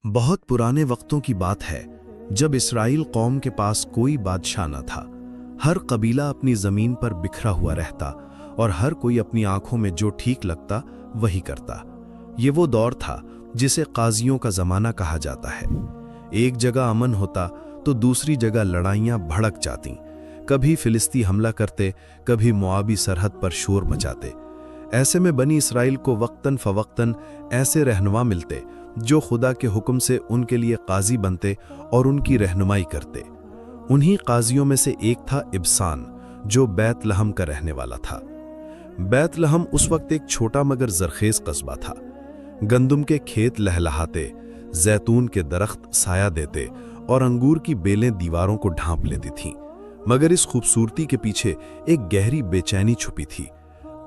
बहुत पुराने वक्तों की बात है जब इसराइल कौम के पास कोई बादशाह न था। हर कबीला अपनी जमीन पर बिखरा हुआ रहता और हर कोई अपनी आंखों में जो ठीक लगता वही करता। ये वो दौर था जिसे काजियों का जमाना कहा जाता है। एक जगह अमन होता तो दूसरी जगह लड़ाइयां भड़क जातीं। कभी फिलिस्ती हमला करते, कभी मुआबी सरहद पर शोर मचाते। ऐसे में बनी इसराइल को वक्तन फवक्तन ऐसे रहनुमा मिलते जो खुदा के हुक्म से उनके लिए काजी बनते और उनकी रहनुमाई करते। उन्हीं काजियों में से एक था इब्सान, जो बैतलहम का रहने वाला था। बैतलहम उस वक्त एक छोटा मगर जरखेज कस्बा था। गंदुम के खेत लहलहाते, जैतून के दरख्त साया देते और अंगूर की बेलें दीवारों को ढांप लेती थीं। मगर इस खूबसूरती के पीछे एक गहरी बेचैनी छुपी थी।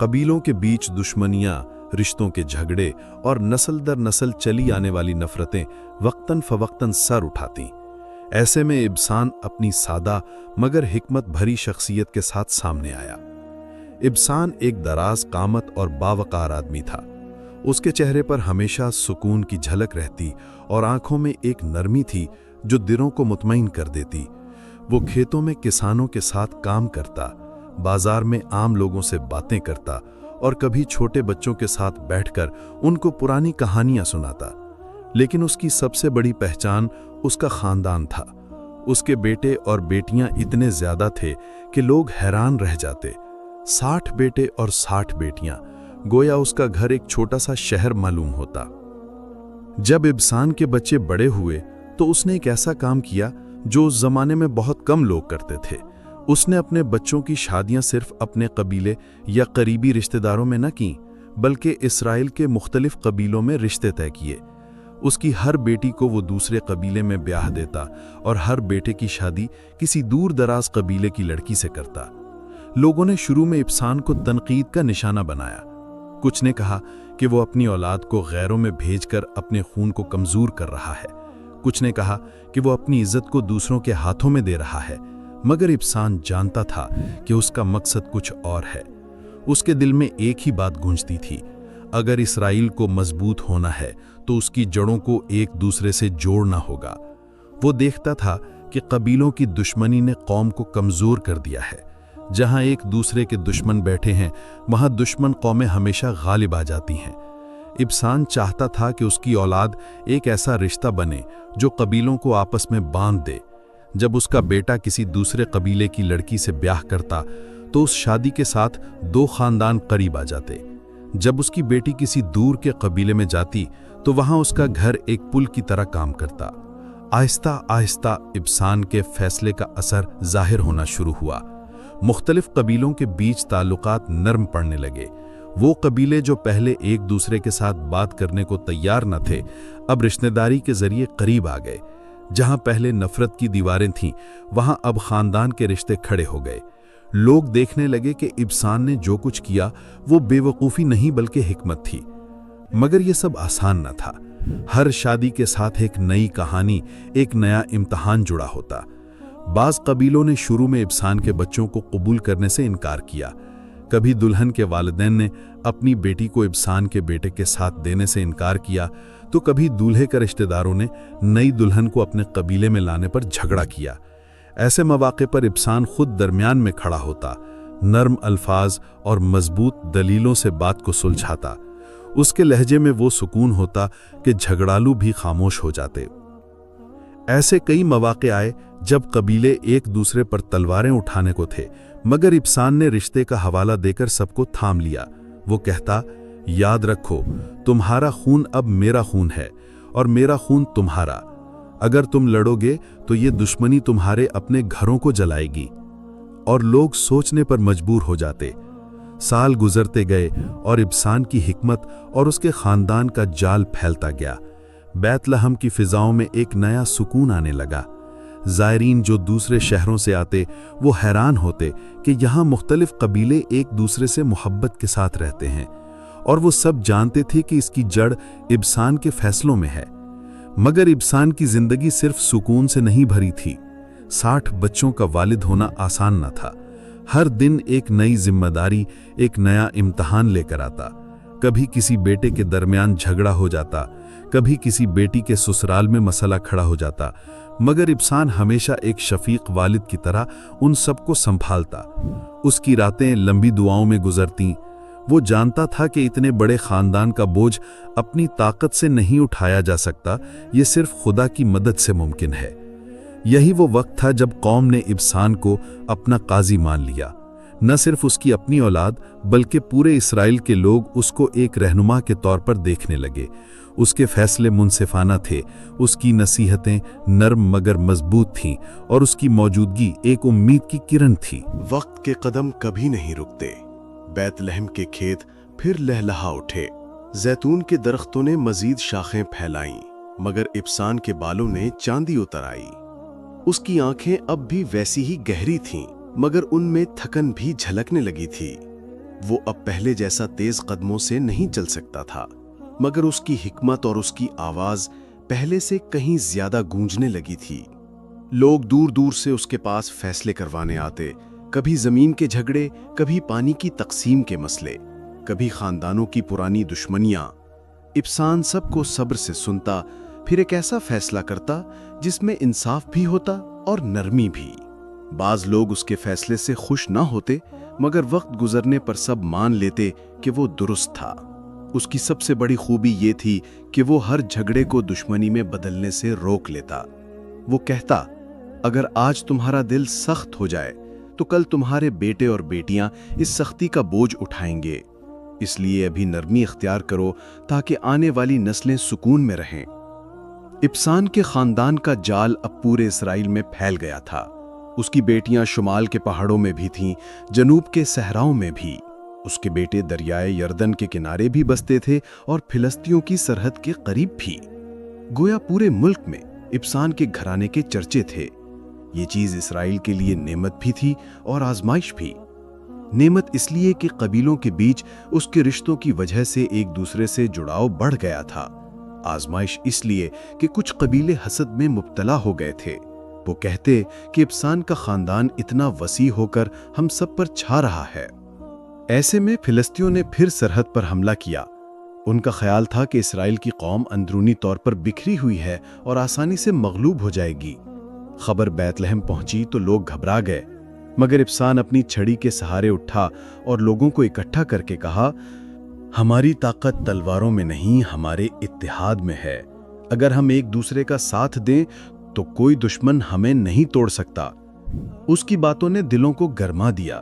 कबीलों के बीच दुश्मनियां, रिश्तों के झगड़े और नस्ल दर नस्ल चली आने वाली नफरतें वक्तन फवक्तन सर उठातीं। ऐसे में इब्सान अपनी सादा मगर हिकमत भरी शख्सियत के साथ सामने आया। इब्सान एक दराज कामत और बावकार आदमी था। उसके चेहरे पर हमेशा सुकून की झलक रहती और आंखों में एक नरमी थी जो दिलों को मुतमईन कर देती। वो खेतों में किसानों के साथ काम करता, बाजार में आम लोगों से बातें करता और कभी छोटे बच्चों के साथ बैठकर उनको पुरानी कहानियां सुनाता। लेकिन उसकी सबसे बड़ी पहचान उसका खानदान था। उसके बेटे और बेटियां इतने ज्यादा थे कि लोग हैरान रह जाते। 60 बेटे और 60 बेटियां, गोया उसका घर एक छोटा सा शहर मालूम होता। जब इब्सान के बच्चे बड़े हुए तो उसने एक ऐसा काम किया जो उस जमाने में बहुत कम लोग करते थे। उसने अपने बच्चों की शादियां सिर्फ अपने कबीले या करीबी रिश्तेदारों में न की, बल्कि इसराइल के मुख्तलिफ कबीलों में रिश्ते तय किए। उसकी हर बेटी को वो दूसरे कबीले में ब्याह देता और हर बेटे की शादी किसी दूर दराज कबीले की लड़की से करता। लोगों ने शुरू में इब्सान को तनकीद का निशाना बनाया। कुछ ने कहा कि वो अपनी औलाद को गैरों में भेजकर अपने खून को कमजोर कर रहा है। कुछ ने कहा कि वो अपनी इज्जत को दूसरों के हाथों में दे रहा है। मगर इब्सान जानता था कि उसका मकसद कुछ और है। उसके दिल में एक ही बात गूंजती थी, अगर इसराइल को मजबूत होना है तो उसकी जड़ों को एक दूसरे से जोड़ना होगा। वो देखता था कि कबीलों की दुश्मनी ने कौम को कमजोर कर दिया है। जहां एक दूसरे के दुश्मन बैठे हैं, वहां दुश्मन कौमें हमेशा गालिब आ जाती हैं। इब्सान चाहता था कि उसकी औलाद एक ऐसा रिश्ता बने जो कबीलों को आपस में बांध दे। जब उसका बेटा किसी दूसरे कबीले की लड़की से ब्याह करता तो उस शादी के साथ 2 खानदान करीब आ जाते। जब उसकी बेटी किसी दूर के कबीले में जाती तो वहां उसका घर एक पुल की तरह काम करता। आहिस्ता आहिस्ता इब्सान के फैसले का असर जाहिर होना शुरू हुआ। मुख्तलिफ कबीलों के बीच ताल्लुकात नरम पड़ने लगे। वो कबीले जो पहले एक दूसरे के साथ बात करने को तैयार न थे, अब रिश्तेदारी के जरिए करीब आ गए। जहां पहले नफरत की दीवारें थीं, वहां अब खानदान के रिश्ते खड़े हो गए। लोग देखने लगे कि इब्सान ने जो कुछ किया वो बेवकूफ़ी नहीं बल्कि हिकमत थी। मगर ये सब आसान न था। हर शादी के साथ एक नई कहानी, एक नया इम्तहान जुड़ा होता। बाज़ कबीलों ने शुरू में इब्सान के बच्चों को कबूल करने से इनकार किया। कभी दुल्हन के वालिदैन ने अपनी बेटी को इब्सान के बेटे के साथ देने से इनकार किया, तो कभी दूल्हे के रिश्तेदारों ने नई दुल्हन को अपने कबीले में लाने पर झगड़ा किया। ऐसे मौके पर इब्सान खुद दरमियान में खड़ा होता, नर्म अल्फाज और मजबूत दलीलों से बात को सुलझाता। उसके लहजे में वो सुकून होता कि झगड़ालू भी खामोश हो जाते। ऐसे कई मौके आए जब कबीले एक दूसरे पर तलवारें उठाने को थे, मगर इब्सान ने रिश्ते का हवाला देकर सबको थाम लिया। वो कहता, याद रखो, तुम्हारा खून अब मेरा खून है और मेरा खून तुम्हारा। अगर तुम लड़ोगे तो ये दुश्मनी तुम्हारे अपने घरों को जलाएगी। और लोग सोचने पर मजबूर हो जाते। साल गुजरते गए और इब्सान की हिकमत और उसके खानदान का जाल फैलता गया। बैतलहम की फिजाओं में एक नया सुकून आने लगा। ज़ायरीन जो दूसरे शहरों से आते वो हैरान होते कि यहाँ मुख्तलिफ कबीले एक दूसरे से मोहब्बत के साथ रहते हैं, और वो सब जानते थे कि इसकी जड़ इब्सान के फैसलों में है। मगर इब्सान की जिंदगी सिर्फ सुकून से नहीं भरी थी। 60 बच्चों का वालिद होना आसान न था। हर दिन एक नई जिम्मेदारी, एक नया इम्तहान लेकर आता। कभी किसी बेटे के दरमियान झगड़ा हो जाता, कभी किसी बेटी के ससुराल में मसला खड़ा हो जाता, मगर इब्सान हमेशा एक शफीक वालिद की तरह उन सबको संभालता। उसकी रातें लंबी दुआओं में गुजरतीं। वो जानता था कि इतने बड़े खानदान का बोझ अपनी ताकत से नहीं उठाया जा सकता, ये सिर्फ खुदा की मदद से मुमकिन है। यही वो वक्त था जब कौम ने इब्सान को अपना काजी मान लिया। न सिर्फ उसकी अपनी औलाद बल्कि पूरे इसराइल के लोग उसको एक रहनुमा के तौर पर देखने लगे। उसके फैसले मुनसिफाना थे, उसकी नसीहतें नर्म मगर मजबूत थीं और उसकी मौजूदगी एक उम्मीद की किरण थी। वक्त के कदम कभी नहीं रुकते। बैतलहम के खेत फिर लहलहा उठे। जैतून के दरख्तों ने मजीद शाखें फैलाईं, मगर इब्सान के बालों ने चांदी उतर आई। उसकी आंखें अब भी वैसी ही गहरी थीं, मगर उनमें थकन भी झलकने लगी थी। वो अब पहले जैसा तेज कदमों से नहीं चल सकता था, मगर उसकी हिकमत और उसकी आवाज पहले से कहीं ज्यादा गूंजने लगी थी। लोग दूर दूर से उसके पास फैसले करवाने आते, कभी जमीन के झगड़े, कभी पानी की तकसीम के मसले, कभी खानदानों की पुरानी दुश्मनियां। इब्सान सबको सब्र से सुनता, फिर एक ऐसा फैसला करता जिसमें इंसाफ भी होता और नरमी भी। बाज लोग उसके फैसले से खुश ना होते, मगर वक्त गुजरने पर सब मान लेते कि वो दुरुस्त था। उसकी सबसे बड़ी खूबी ये थी कि वो हर झगड़े को दुश्मनी में बदलने से रोक लेता। वो कहता, अगर आज तुम्हारा दिल सख्त हो जाए तो कल तुम्हारे बेटे और बेटियां इस सख्ती का बोझ उठाएंगे। इसलिए अभी नरमी इख्तियार करो ताकि आने वाली नस्लें सुकून में रहें। इब्सान के खानदान का जाल अब पूरे इसराइल में फैल गया था। उसकी बेटियां शुमाल के पहाड़ों में भी थीं, जनूब के सहराओं में भी। उसके बेटे दरियाए यर्दन के किनारे भी बसते थे और फिलिस्तियों की सरहद के करीब भी। गोया पूरे मुल्क में इब्सान के घराने के चर्चे थे। ये चीज इसराइल के लिए नेमत भी थी और आजमाइश भी। नेमत इसलिए कि कबीलों के बीच उसके रिश्तों की वजह से एक दूसरे से जुड़ाव बढ़ गया था। आजमाइश इसलिए कि कुछ कबीले हसद में मुब्तला हो गए थे। वो कहते कि इब्सान का खानदान इतना वसी होकर हम सब पर छा रहा है। ऐसे में फिलिस्तियों ने फिर सरहद पर हमला किया। उनका ख्याल था कि इसराइल की कौम अंदरूनी तौर पर बिखरी हुई है और आसानी से मगलूब हो जाएगी। खबर बैतलहम पहुंची तो लोग घबरा गए, मगर इब्सान अपनी छड़ी के सहारे उठा और लोगों को इकट्ठा करके कहा, हमारी ताकत तलवारों में नहीं, हमारे इत्तेहाद में है। अगर हम एक दूसरे का साथ दें तो कोई दुश्मन हमें नहीं तोड़ सकता। उसकी बातों ने दिलों को गरमा दिया।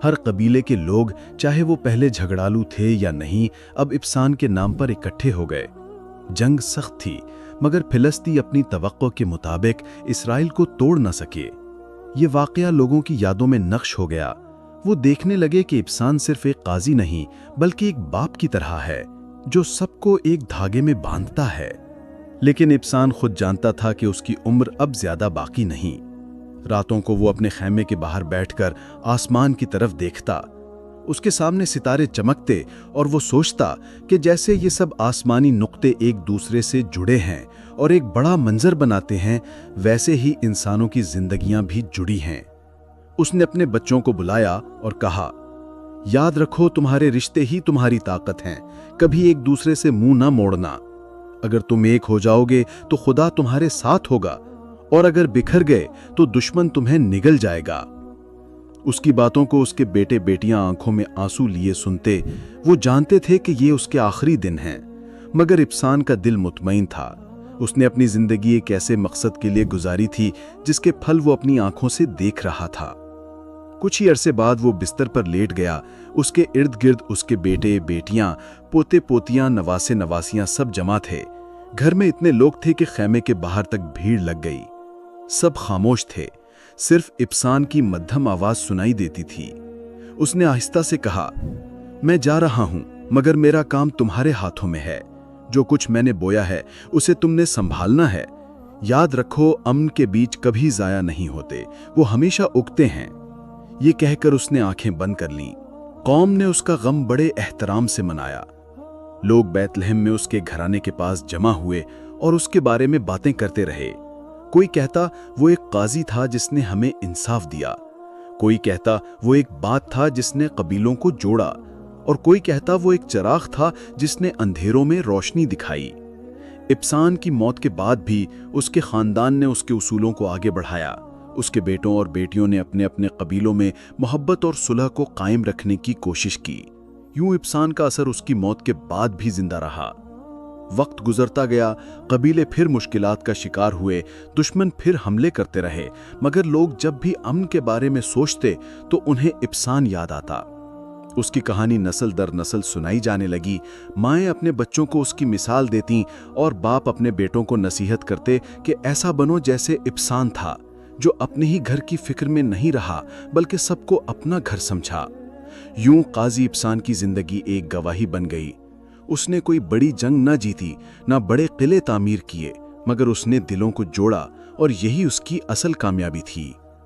हर कबीले के लोग, चाहे वो पहले झगड़ालू थे या नहीं, अब इब्सान के नाम पर इकट्ठे हो गए। जंग सख्त थी, मगर फिलिस्ती अपनी तवक्को के मुताबिक इसराइल को तोड़ न सके। ये वाकया लोगों की यादों में नक्श हो गया। वो देखने लगे कि इब्सान सिर्फ एक काजी नहीं, बल्कि एक बाप की तरह है जो सबको एक धागे में बांधता है। लेकिन इब्सान खुद जानता था कि उसकी उम्र अब ज्यादा बाकी नहीं। रातों को वो अपने खैमे के बाहर बैठकर आसमान की तरफ देखता। उसके सामने सितारे चमकते और वो सोचता कि जैसे ये सब आसमानी नुक्ते एक दूसरे से जुड़े हैं और एक बड़ा मंजर बनाते हैं, वैसे ही इंसानों की जिंदगियां भी जुड़ी हैं। उसने अपने बच्चों को बुलाया और कहा, याद रखो, तुम्हारे रिश्ते ही तुम्हारी ताकत हैं। कभी एक दूसरे से मुंह ना मोड़ना। अगर तुम एक हो जाओगे तो खुदा तुम्हारे साथ होगा, और अगर बिखर गए तो दुश्मन तुम्हें निगल जाएगा। उसकी बातों को उसके बेटे बेटियां आंखों में आंसू लिए सुनते। वो जानते थे कि ये उसके आखिरी दिन हैं, मगर इब्सान का दिल मुतमईन था। उसने अपनी जिंदगी एक ऐसे मकसद के लिए गुजारी थी जिसके फल वो अपनी आंखों से देख रहा था। कुछ ही अरसे बाद वो बिस्तर पर लेट गया। उसके इर्द गिर्द उसके बेटे बेटियां, पोते पोतियां, नवासे नवासियां सब जमा थे। घर में इतने लोग थे कि खैमे के बाहर तक भीड़ लग गई। सब खामोश थे, सिर्फ इब्सान की मध्यम आवाज सुनाई देती थी। उसने आहिस्ता से कहा, मैं जा रहा हूं, मगर मेरा काम तुम्हारे हाथों में है। जो कुछ मैंने बोया है उसे तुमने संभालना है। याद रखो, अमन के बीज कभी जाया नहीं होते, वो हमेशा उगते हैं। ये कहकर उसने आंखें बंद कर लीं। कौम ने उसका गम बड़े एहतराम से मनाया। लोग बैतलहम में उसके घराने के पास जमा हुए और उसके बारे में बातें करते रहे। कोई कहता वो एक काजी था जिसने हमें इंसाफ दिया, कोई कहता वो एक बात था जिसने कबीलों को जोड़ा, और कोई कहता वो एक चिराग था जिसने अंधेरों में रोशनी दिखाई। ابسان کی موت کے بعد بھی اس کے خاندان نے اس کے اصولوں کو آگے بڑھایا۔ اس کے بیٹوں اور بیٹیوں نے اپنے اپنے قبیلوں میں محبت اور صلح کو قائم رکھنے کی کوشش کی۔ یوں ابسان کا اثر اس کی موت کے بعد بھی زندہ رہا۔ وقت گزرتا گیا، قبیلے پھر مشکلات کا شکار ہوئے، دشمن پھر حملے کرتے رہے، مگر لوگ جب بھی امن کے بارے میں سوچتے تو انہیں ابسان یاد آتا۔ اس کی کہانی نسل در نسل سنائی جانے لگی۔ مائیں اپنے بچوں کو اس کی مثال دیتیں اور باپ اپنے بیٹوں کو نصیحت کرتے کہ ایسا بنو جیسے ابسان تھا، جو اپنے ہی گھر کی فکر میں نہیں رہا بلکہ سب کو اپنا گھر سمجھا۔ یوں قاضی ابسان کی زندگی ایک گواہی بن گئی۔ اس نے کوئی بڑی جنگ نہ جیتی، نہ بڑے قلعے تعمیر کیے، مگر اس نے دلوں کو جوڑا، اور یہی اس کی اصل کامیابی تھی۔